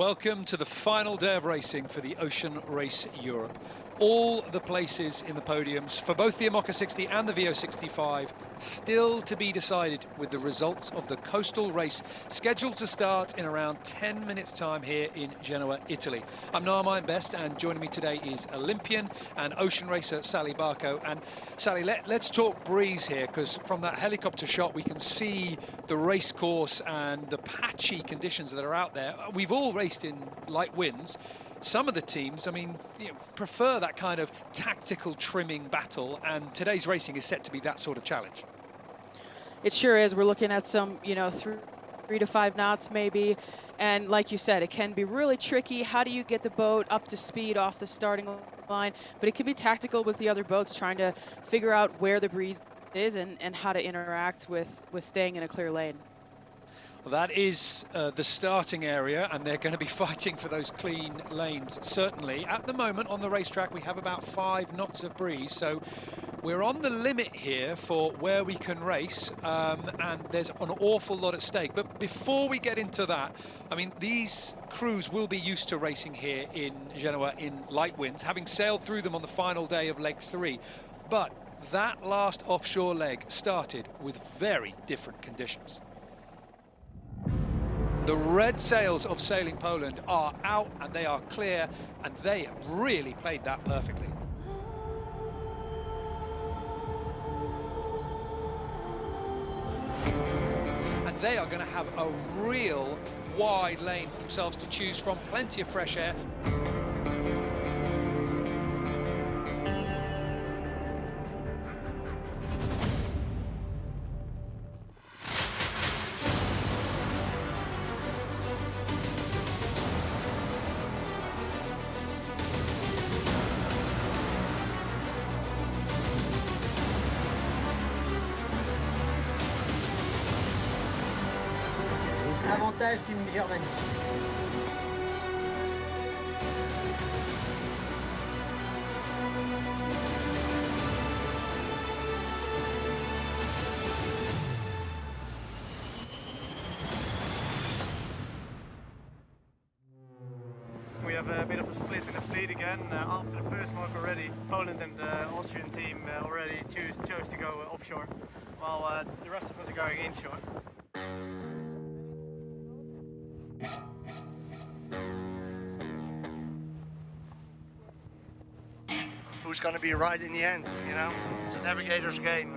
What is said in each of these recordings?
Welcome to the final day of racing for the Ocean Race Europe. All the places in the podiums for both the IMOCA 60 and the VO65 still to be decided, with the results of the coastal race scheduled to start in around 10 minutes time here in Genoa, Italy. I'm Noah Best, and joining me today is Olympian and ocean racer Sally Barco. And Sally, let's talk breeze here, because from that helicopter shot we can see the race course and the patchy conditions that are out there. We've all raced in light winds. Some of the teams, prefer that kind of tactical trimming battle, and today's racing is set to be that sort of challenge. It sure is. We're looking at some, 3 to 5 knots maybe, and like you said, it can be really tricky. How do you get the boat up to speed off the starting line? But it can be tactical with the other boats, trying to figure out where the breeze is and how to interact with staying in a clear lane. Well, that is the starting area, and they're going to be fighting for those clean lanes, certainly. At the moment on the racetrack, we have about 5 knots of breeze, so we're on the limit here for where we can race, and there's an awful lot at stake. But before we get into that, these crews will be used to racing here in Genoa in light winds, having sailed through them on the final day of leg 3. But that last offshore leg started with very different conditions. The red sails of Sailing Poland are out and they are clear, and they have really played that perfectly. And they are going to have a real wide lane for themselves to choose from, plenty of fresh air. Avantage Team Germany. We have a bit of a split in the fleet again. After the first mark already, Poland and the Austrian team already chose to go offshore, while the rest of us are going inshore. Who's going to be right in the end, It's a navigator's game.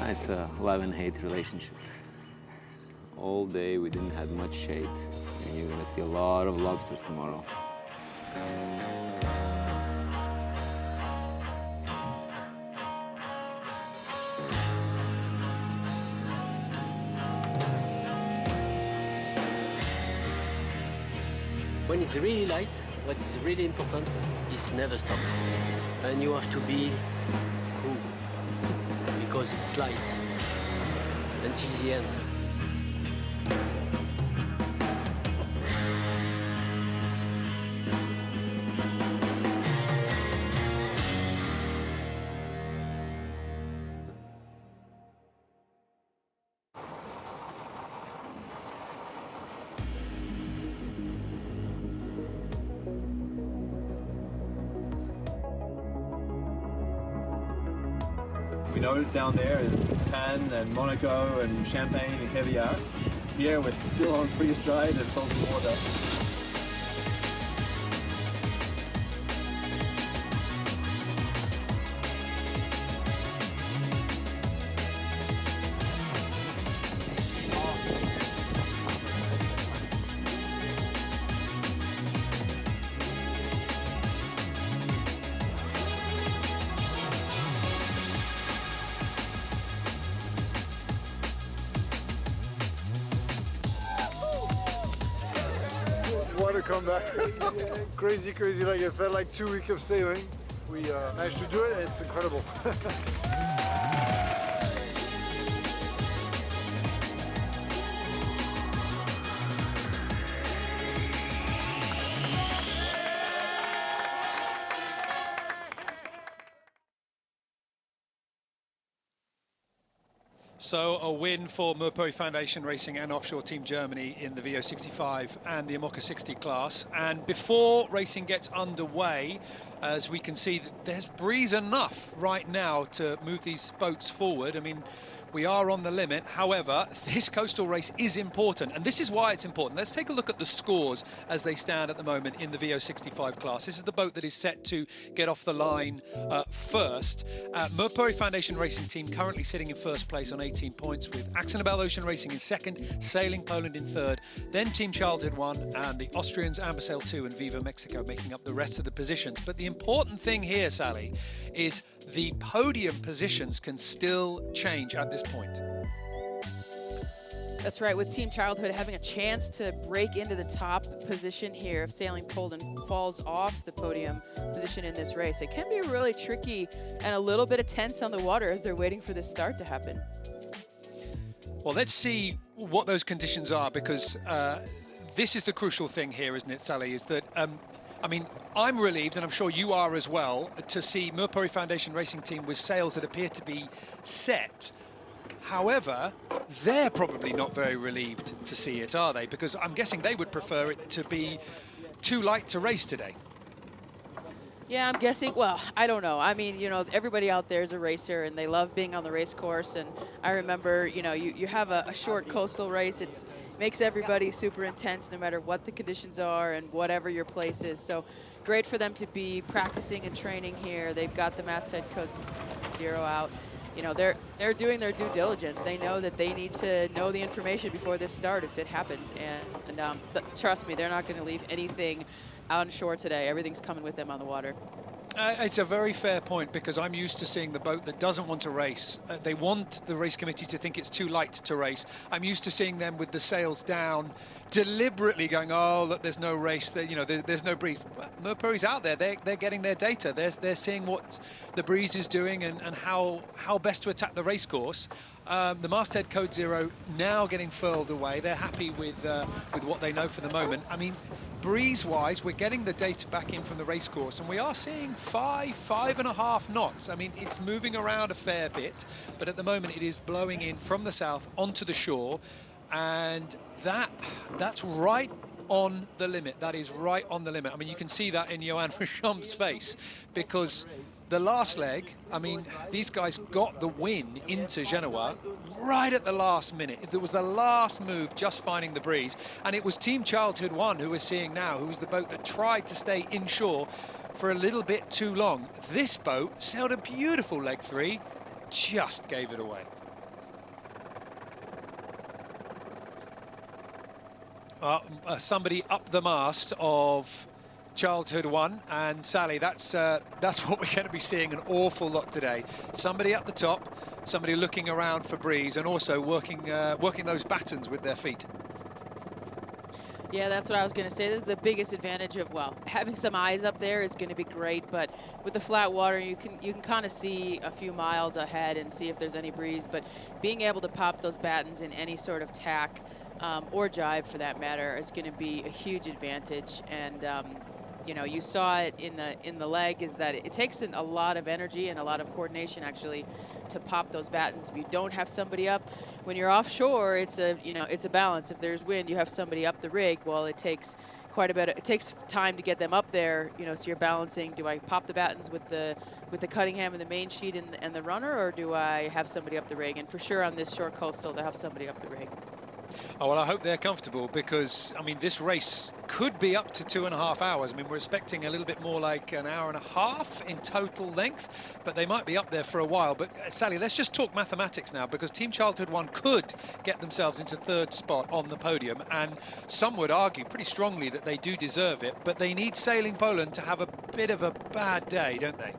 It's a love and hate relationship. All day we didn't have much shade, and you're gonna see a lot of lobsters tomorrow. When it's really light, what is really important is never stop. And you have to be cool, because it's light until the end. We know that down there is Cannes and Monaco and Champagne and caviar. Here we're still on freeze-dried and salty water. What a comeback. Crazy, like it felt like 2 weeks of sailing. We managed to do it, it's incredible. So a win for Merpuri Foundation Racing and Offshore Team Germany in the VO65 and the IMOCA 60 class. And before racing gets underway, as we can see, that there's breeze enough right now to move these boats forward. I mean, we are on the limit. However, this coastal race is important, and this is why it's important. Let's take a look at the scores as they stand at the moment in the VO65 class. This is the boat that is set to get off the line first. Merpuri Foundation Racing Team currently sitting in first place on 18 points, with Axonabel Ocean Racing in second, Sailing Poland in third, then Team Childhood 1, and the Austrians Ambersail 2 and Viva Mexico making up the rest of the positions. But the important thing here, Sally, is the podium positions can still change at this point. That's right, with Team Childhood having a chance to break into the top position here if Sailing Poland falls off the podium position in this race. It can be really tricky and a little bit of tense on the water as they're waiting for this start to happen. Well, let's see what those conditions are, because this is the crucial thing here, isn't it, Sally, is that I mean, I'm relieved, and I'm sure you are as well, to see Merpuri Foundation Racing Team with sails that appear to be set. However, they're probably not very relieved to see it, are they? Because I'm guessing they would prefer it to be too light to race today. Yeah, I'm guessing, well, I don't know. I mean, you know, everybody out there is a racer and they love being on the race course. And I remember, you know, you have a short coastal race. It makes everybody super intense no matter what the conditions are and whatever your place is. So great for them to be practicing and training here. They've got the masthead code 0 out. You know, they're doing their due diligence. They know that they need to know the information before this start if it happens. And but trust me, they're not going to leave anything on shore today. Everything's coming with them on the water. It's a very fair point, because I'm used to seeing the boat that doesn't want to race. They want the race committee to think it's too light to race. I'm used to seeing them with the sails down, deliberately going, oh, look, there's no race, there's no breeze. Well, Merpuri's out there, they're getting their data. They're seeing what the breeze is doing and how best to attack the race course. The masthead code 0 now getting furled away. They're happy with what they know for the moment. I mean, breeze-wise, we're getting the data back in from the race course, and we are seeing 5.5 knots. I mean, it's moving around a fair bit, but at the moment it is blowing in from the south onto the shore, and that's right on the limit. That is right on the limit. I mean, you can see that in Johan Richamp's face, because the last leg, I mean, these guys got the win into Genoa right at the last minute. It was the last move, just finding the breeze. And it was Team Childhood 1, who we're seeing now, who was the boat that tried to stay inshore for a little bit too long. This boat sailed a beautiful leg 3, just gave it away. Somebody up the mast of Childhood 1, and Sally, that's what we're going to be seeing an awful lot today. Somebody up the top, somebody looking around for breeze, and also working those battens with their feet. Yeah, that's what I was going to say. This is the biggest advantage of, well, having some eyes up there is going to be great, but with the flat water, you can kind of see a few miles ahead and see if there's any breeze, but being able to pop those battens in any sort of tack or jibe for that matter is going to be a huge advantage. And you know, you saw it in the leg, is that it takes a lot of energy and a lot of coordination actually to pop those battens. If you don't have somebody up, when you're offshore, it's a balance. If there's wind, you have somebody up the rig. Well, it takes quite a bit. It takes time to get them up there. You know, so you're balancing. Do I pop the battens with the Cunningham and the main sheet and the runner, or do I have somebody up the rig? And for sure on this short coastal, to have somebody up the rig. Oh, well, I hope they're comfortable, because, I mean, this race could be up to 2.5 hours. I mean, we're expecting a little bit more like an hour and a half in total length, but they might be up there for a while. But, Sally, let's just talk mathematics now, because Team Childhood 1 could get themselves into third spot on the podium, and some would argue pretty strongly that they do deserve it, but they need Sailing Poland to have a bit of a bad day, don't they?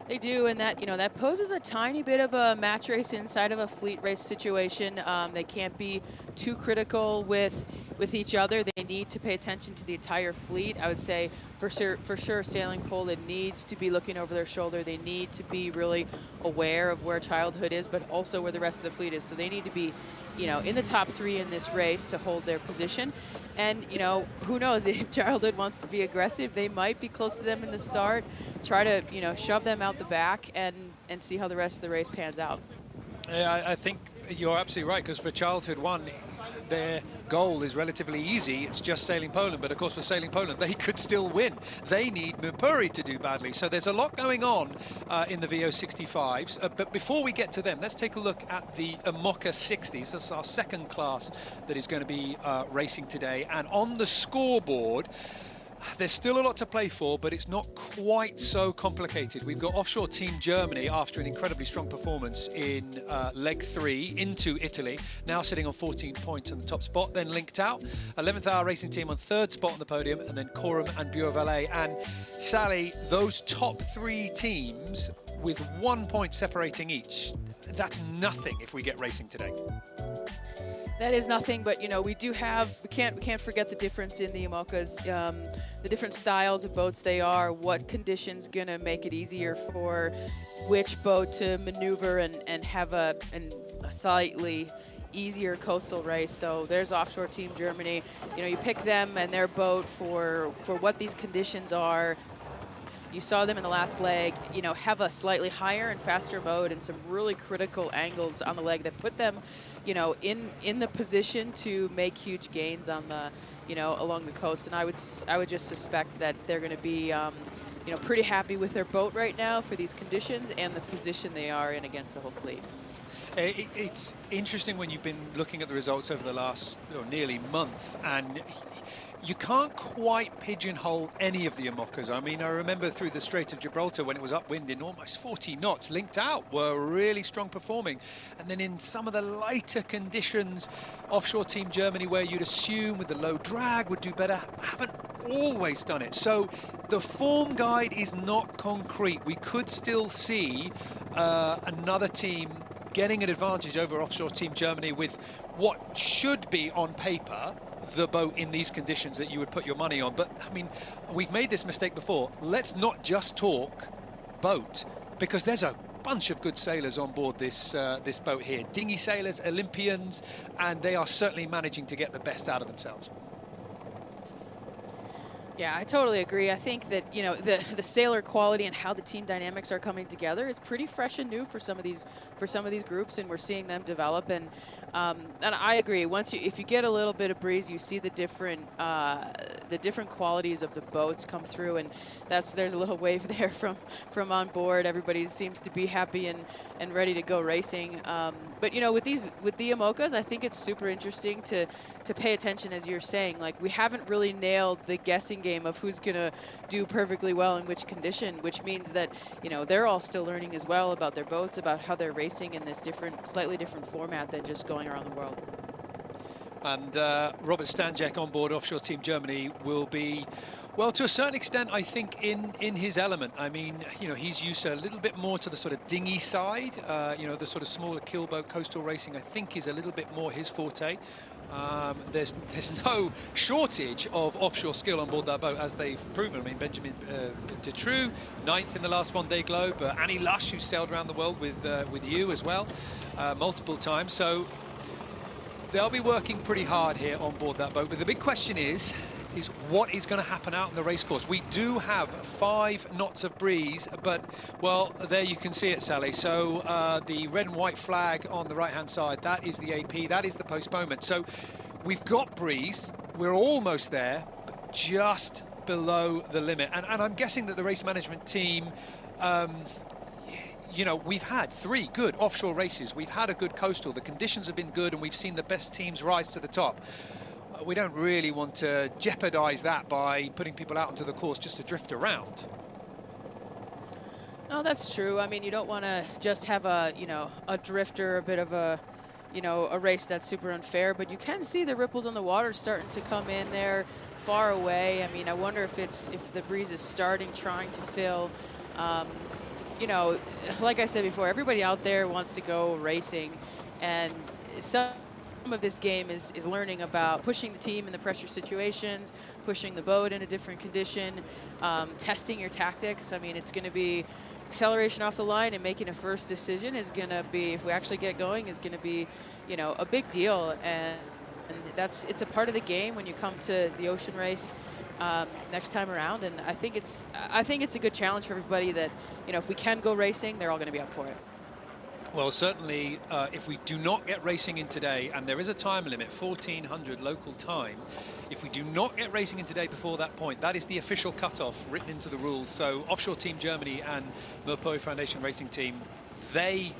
They do, and that, you know, that poses a tiny bit of a match race inside of a fleet race situation. They can't be too critical with each other. They need to pay attention to the entire fleet. I would say for sure Sailing Poland needs to be looking over their shoulder. They need to be really aware of where Childhood is, but also where the rest of the fleet is. So they need to be, you know, in the top 3 in this race to hold their position. And, you know, who knows, if Childhood wants to be aggressive, they might be close to them in the start, try to, you know, shove them out the back and see how the rest of the race pans out. I think you're absolutely right, because for Childhood 1, their goal is relatively easy. It's just sailing Poland, but of course for sailing Poland, they could still win. They need Mupuri to do badly. So there's a lot going on in the VO65s. But before we get to them, let's take a look at the IMOCA 60s. That's our second class that is going to be racing today. And on the scoreboard, there's still a lot to play for, but it's not quite so complicated. We've got offshore Team Germany after an incredibly strong performance in leg 3 into Italy, now sitting on 14 points on the top spot, then linked out. 11th Hour Racing Team on 3rd spot on the podium, and then Corum and Bureau-Valet. And Sally, those top 3 teams with 1 point separating each, that's nothing if we get racing today. That is nothing, but we do have, we can't forget the difference in the IMOCAs, the different styles of boats they are, what conditions gonna make it easier for which boat to maneuver and have a slightly easier coastal race. So there's offshore Team Germany. You pick them and their boat for what these conditions are. You saw them in the last leg, have a slightly higher and faster mode and some really critical angles on the leg that put them, in the position to make huge gains on the, along the coast. And I would just suspect that they're going to be, pretty happy with their boat right now for these conditions and the position they are in against the whole fleet. It's interesting when you've been looking at the results over the last nearly month, and you can't quite pigeonhole any of the IMOCAs. I mean, I remember through the Strait of Gibraltar when it was upwind in almost 40 knots, linked out were really strong performing. And then in some of the lighter conditions, offshore Team Germany, where you'd assume with the low drag would do better, haven't always done it. So the form guide is not concrete. We could still see another team getting an advantage over offshore Team Germany with what should be on paper the boat in these conditions that you would put your money on. But I mean, we've made this mistake before. Let's not just talk boat, because there's a bunch of good sailers on board this this boat here. Dinghy sailors, Olympians, and they are certainly managing to get the best out of themselves. Yeah, I totally agree. I think that, the sailor quality and how the team dynamics are coming together is pretty fresh and new for some of these groups, and we're seeing them develop. And I agree. If you get a little bit of breeze, you see the different qualities of the boats come through, and there's a little wave there from on board. Everybody seems to be happy and ready to go racing. But with the IMOCAs, I think it's super interesting to pay attention, as you're saying. Like, we haven't really nailed the guessing game of who's gonna do perfectly well in which condition, which means that they're all still learning as well about their boats, about how they're racing in this slightly different format than just going around the world. And Robert Stanjek on board offshore Team Germany will be, well, to a certain extent, I think, in his element. I mean, he's used a little bit more to the sort of dinghy side. The sort of smaller keelboat coastal racing, I think, is a little bit more his forte. There's no shortage of offshore skill on board that boat, as they've proven. I mean, Benjamin Dutroux, 9th in the last Vendée Globe. Annie Lush, who sailed around the world with you as well, multiple times. So they'll be working pretty hard here on board that boat. But the big question is what is going to happen out in the racecourse? We do have 5 knots of breeze, but, well, there you can see it, Sally. So the red and white flag on the right-hand side, that is the AP, that is the postponement. So we've got breeze, we're almost there, but just below the limit. And I'm guessing that the race management team, we've had 3 good offshore races. We've had a good coastal. The conditions have been good, and we've seen the best teams rise to the top. We don't really want to jeopardize that by putting people out onto the course just to drift around. No, that's true. I mean, you don't want to just have a drifter, a bit of a race that's super unfair, but you can see the ripples on the water starting to come in there far away. I mean, I wonder if the breeze is trying to fill. Like I said before, everybody out there wants to go racing, and some of this game is learning about pushing the team in the pressure situations, pushing the boat in a different condition, testing your tactics. I mean, it's going to be acceleration off the line, and making a first decision is going to be, if we actually get going, is going to be, a big deal. And it's a part of the game when you come to the ocean race next time around. And I think it's a good challenge for everybody that, if we can go racing, they're all going to be up for it. Well, certainly, if we do not get racing in today, and there is a time limit, 1400 local time, if we do not get racing in today before that point, that is the official cutoff written into the rules. So Offshore Team Germany and Merpoi Foundation Racing Team, they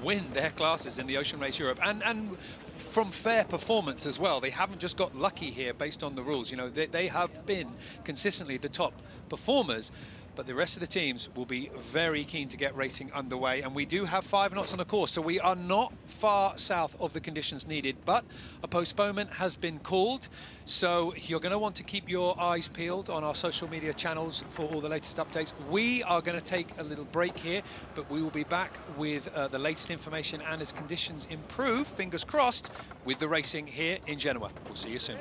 win their classes in the Ocean Race Europe, and from fair performance as well. They haven't just got lucky here based on the rules. You know, they have been consistently the top performers, but the rest of the teams will be very keen to get racing underway. And we do have 5 knots on the course, so we are not far south of the conditions needed, but a postponement has been called. So you're going to want to keep your eyes peeled on our social media channels for all the latest updates. We are going to take a little break here, but we will be back with the latest information, and as conditions improve, fingers crossed, with the racing here in Genoa. We'll see you soon.